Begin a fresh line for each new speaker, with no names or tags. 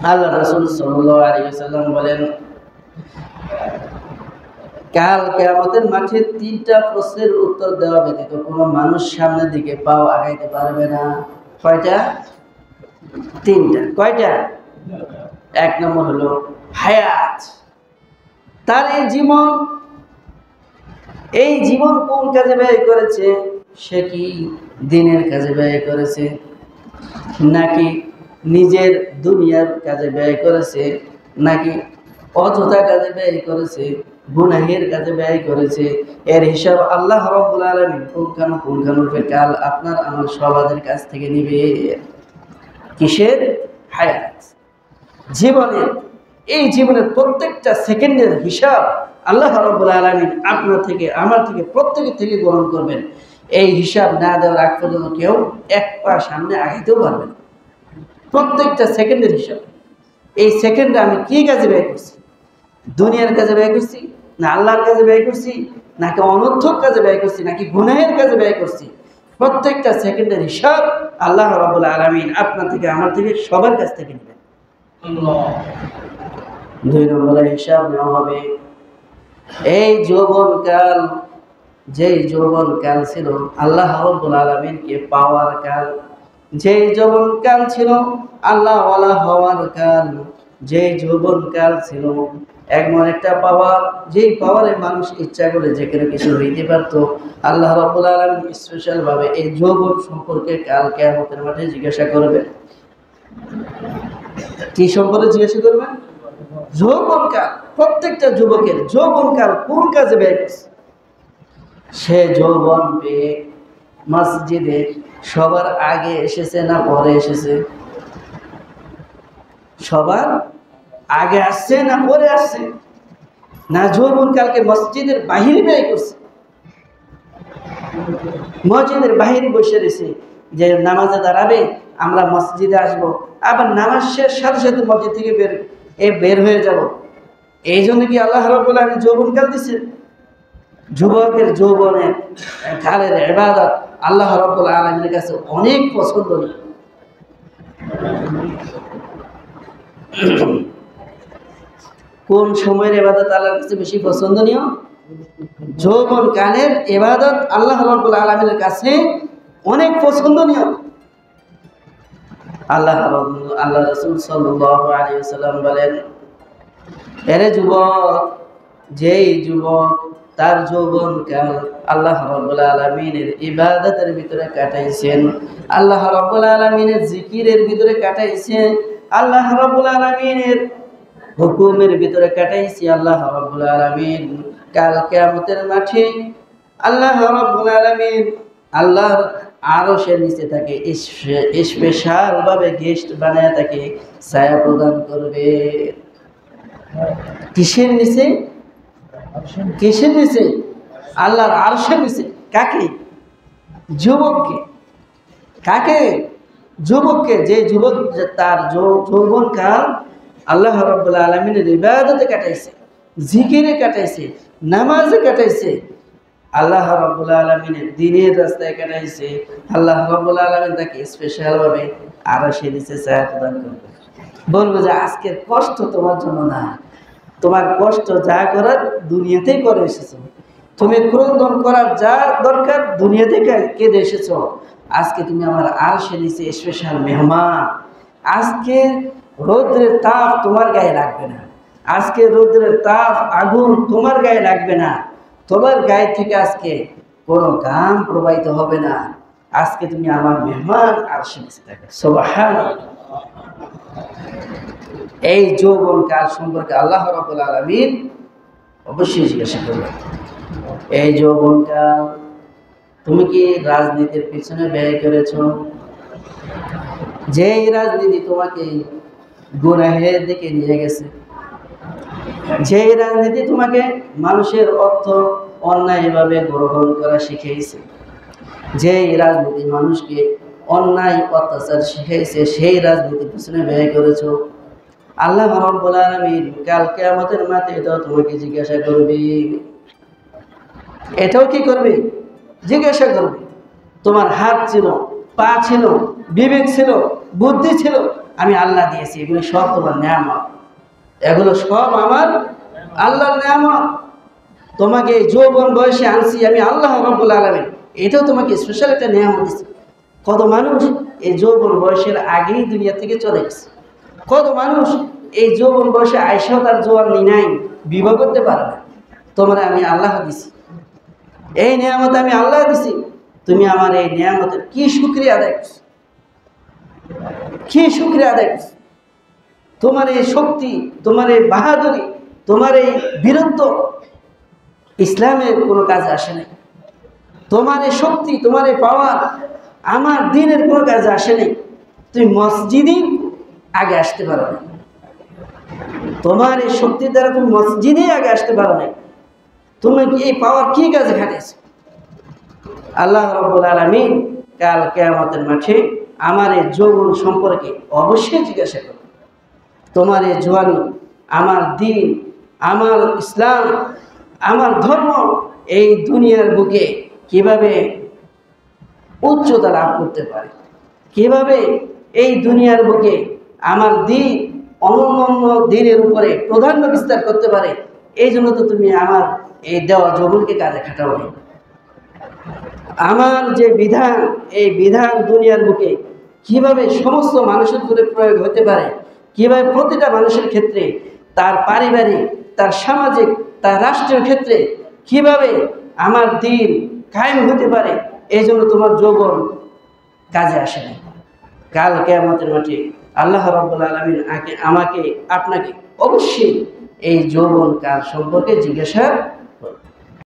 আল্লাহ রাসূল সাল্লাল্লাহু আলাইহি ওয়াসাল্লাম বলেন, কাল কিয়ামতের মাঠে তিনটা প্রশ্নের উত্তর দেওয়া ব্যতীত কোনো মানুষ সামনের দিকে পাও আগাইতে পারবে না। কয়টা? তিনটা। কয়টা? এক নম্বর হলো হায়াত, তার এই জীবন কোন কাজে ব্যয় করেছে? সে কি দিনের কাজে ব্যয় করেছে, নাকি নিজের দুনিয়ার কাজে ব্যয় করেছে, নাকি অযথা কাজে ব্যয় করেছে, গুনাহের কাজে ব্যয় করেছে? এর হিসাব আল্লাহ রাব্বুল আলামিন পুঙ্খানুপুঙ্খানুরূপে কাল আপনার আমার সবাদের কাছ থেকে নিবে। কিসের? হায়াত, জীবনের। এই জীবনের প্রত্যেকটা সেকেন্ডের হিসাব আল্লাহ রাব্বুল আলামিন আপনার থেকে আমার থেকে প্রত্যেকের থেকে গ্রহণ করবেন। এই হিসাব না দেওয়ার আগ পর্যন্ত কেউ এক পা সামনে আগাইতেও পারবে না। প্রত্যেকটা সেকেন্ডের হিসাব। এই সেকেন্ডে আমি কি কাজে ব্যয় করছি? দুনিয়ার কাজে ব্যয় করছি, না আল্লাহর কাজে ব্যয় করছি, নাকি অনর্থক কাজে ব্যয় করছি, নাকি গুনাহের কাজে ব্যয় করছি? প্রত্যেকটা সেকেন্ডের হিসাব আল্লাহ রাব্বুল আলামিন আপনার থেকে আমার থেকে সবার কাছ থেকে নেবেন। দুই নম্বরের হিসাব নেওয়া হবে এই যৌবনকাল, যেই যৌবনকাল ছিল আল্লাহ রাব্বুল আলামিনকে পাওয়ার কাল, যেই যৌবনকাল ছিল আল্লাহ ওয়ালা হওয়ার কাল, যেই যৌবনকাল ছিল এমন একটা পাওয়ার, যেই পাওয়ারে মানুষ ইচ্ছা করে যে কোনো কিছু হইতে পারত। আল্লাহ রাব্বুল আলামিন স্পেশাল ভাবে এই যৌবন সম্পর্কে কাল কিয়ামতের মাঠে জিজ্ঞাসা করবেন। কি সম্পর্কে জিজ্ঞাসা করবেন? যৌবনকাল। প্রত্যেকটা যুবকের যৌবনকাল কোন কাজে ব্যয় করছে? সে যৌবন পেয়ে মসজিদে সবার আগে এসেছে না পরে এসেছে? সবার আগে আসছে না পরে আসছে? না যৌবনকালকে মসজিদের বাহিরে ব্যয় করছে? মসজিদের বাহিরে বসে রয়েছে যে নামাজে দাঁড়াবে, আমরা মসজিদে আসবো, আবার নামাজ শেষ সাথে সাথে মসজিদ থেকে বের হয়ে যাব। এই জন্য কি আল্লাহ রাব্বুল আলামিন যৌবনকাল দিচ্ছেন? যুবকের যৌবনের কালের ইবাদত আল্লাহ রাব্বুল আলামিনের কাছে অনেক পছন্দনীয়। কোন সময়ের ইবাদত আল্লাহর কাছে বেশি পছন্দনীয়? যৌবনকালের ইবাদত আল্লাহ রাব্বুল আলামিনের কাছে অনেক পছন্দনীয়। আল্লাহ রাসূল সাল্লাল্লাহু আলাইহি ওয়াসাল্লাম বলেন, এরে যুবক, যেই যুবক তার যৌবনকাল আল্লাহ রাব্বুল আলামিনের ইবাদতের ভিতরে কাটাইছেন, আল্লাহ রাব্বুল আলামিনের জিকিরের ভিতরে কাটাইছেন, আল্লাহ রাব্বুল আলামিনের হুকুমের ভিতরে কাটাইছি, আল্লাহ রাব্বুল আলামিন কাল কিয়ামতের মাঠে আল্লাহ রাব্বুল আলামিন আল্লাহর আরশের নিচে তাকে স্পেশাল ভাবে গেস্ট বানায় তাকে ছায়া প্রদান করবে। কিসের নিচে? কিসের নিচে? আল্লাহর আরশের নিচে। কাকে? যুবককে। কাকে? যুবককে। যে যুবক তার যৌবনকাল আল্লাহ রাব্বুল আলামিনের ইবাদতে কাটাইছে, জিকিরে কাটাইছে, নামাজে কাটাইছে, আল্লাহ রাব্বুল আলামিনের দ্বীনের রাস্তায় কাটাইছে, আল্লাহ রাব্বুল আলামিন তাকে স্পেশাল ভাবে আরশের নিচে ছায়া প্রদান করবে। বলবো যে আজকের কষ্ট তোমার জন্য না, তোমার কষ্ট যা করার দুনিয়াতেই করে এসেছো, তুমি ক্রন্দন করার যা দরকার দুনিয়াতে কেঁদে এসেছো। আজকে তুমি আমার আরশের নিচে স্পেশাল মেহমান। আজকে রৌদ্রের তাপ তোমার গায়ে লাগবে না, আজকে রৌদ্রের তাপ আগুন তোমার গায়ে লাগবে না, তোমার গায়ে থেকে আজকে কোনো ঘাম প্রবাহিত হবে না। আজকে তুমি আমার মেহমান আরশের নিচে থাকবে। সুবহানাল্লাহ। এই যৌবনকাল সম্পর্কে আল্লাহ রাব্বুল আলামিন অবশ্যই জিজ্ঞাসা করবেন। এই যৌবনকাল তুমি কি রাজনীতির পিছনে ব্যয় করেছ? যেই রাজনীতি তোমাকে গুনাহের দিকে নিয়ে গেছে, যেই রাজনীতি তোমাকে মানুষের অর্থ অন্যায়ভাবে গ্রহণ করা শিখিয়েছে, যেই রাজনীতি মানুষকে অন্যায় অত্যাচার শিখাইছে, সেই রাজনীতির পিছনে ব্যয় করেছ। আল্লাহ রাব্বুল আলামিন কাল কিয়ামতের মাঠে এটাও তোমাকে জিজ্ঞাসা করবে। এটাও কি করবে? জিজ্ঞাসা করবে। তোমার হাত ছিল, পা ছিল, বিবেক ছিল, বুদ্ধি ছিল, আমি আল্লাহ দিয়েছি, এগুলো সব তোমার নেয়ামত, এগুলো সব আমার আল্লাহর নেয়ামত। তোমাকে যৌবন বয়সে আনছি আমি আল্লাহ রাব্বুল আলামিন, এটাও তোমাকে স্পেশাল একটা নেয়ামত দিচ্ছি। কত মানুষ এই যৌবন বয়সের আগেই দুনিয়া থেকে চলে গেছে, কত মানুষ এই যৌবন বয়সে আইসাও তার জোয়ান নাই, বিবাহ করতে পারে না। তোমরা আমি আল্লাহ দিছি, এই নিয়ামত আমি আল্লাহ দিছি, তুমি আমার এই নিয়ামতের কি শুকরিয়া আদায় করছো, কি শুকরিয়া আদায় করছো? তোমার এই শক্তি, তোমার এই বাহাদুরি, তোমার এই বীরত্ব ইসলামের কোনো কাজে আসে নাই। তোমার এই শক্তি, তোমার এই পাওয়ার আমার দিনের কোনো কাজে আসে নাই। তুমি মসজিদই আগে আসতে পারো না, তোমার এই শক্তির দ্বারা তুমি মসজিদে আগে আসতে পারো না। তুমি এই পাওয়ার কি কাজে খাটিয়েছো? আল্লাহ রাব্বুল আলামিন কাল কিয়ামতের মাঠে আমার এই যৌবন সম্পর্কে অবশ্যই জিজ্ঞাসা করবে। তোমার এই জওয়ানি, আমার দিন, আমার ইসলাম, আমার ধর্ম এই দুনিয়ার বুকে কিভাবে উচ্চতা লাভ করতে পারে, কিভাবে এই দুনিয়ার বুকে আমার দিন অন্যান্য দিনের উপরে প্রাধান্য বিস্তার করতে পারে। এই জন্য তো তুমি আমার এই দেওয়া যৌবনকে কাজে খাটাও নি। আমার যে বিধান, এই বিধান দুনিয়ার বুকে কিভাবে সমস্ত মানুষের উপরে প্রয়োগ হতে পারে, কিভাবে প্রতিটা মানুষের ক্ষেত্রে, তার পারিবারিক, তার সামাজিক, তার রাষ্ট্রীয় ক্ষেত্রে কিভাবে আমার দিন কায়েম হতে পারে, এই জন্য তোমার যৌবন কাজে আসে না। কাল কিয়ামতের মাঠে আল্লাহ রাব্বুল আলামিন আমাকে আপনাকে অবশ্যই এই যৌবন কাল সম্পর্কে জিজ্ঞাসা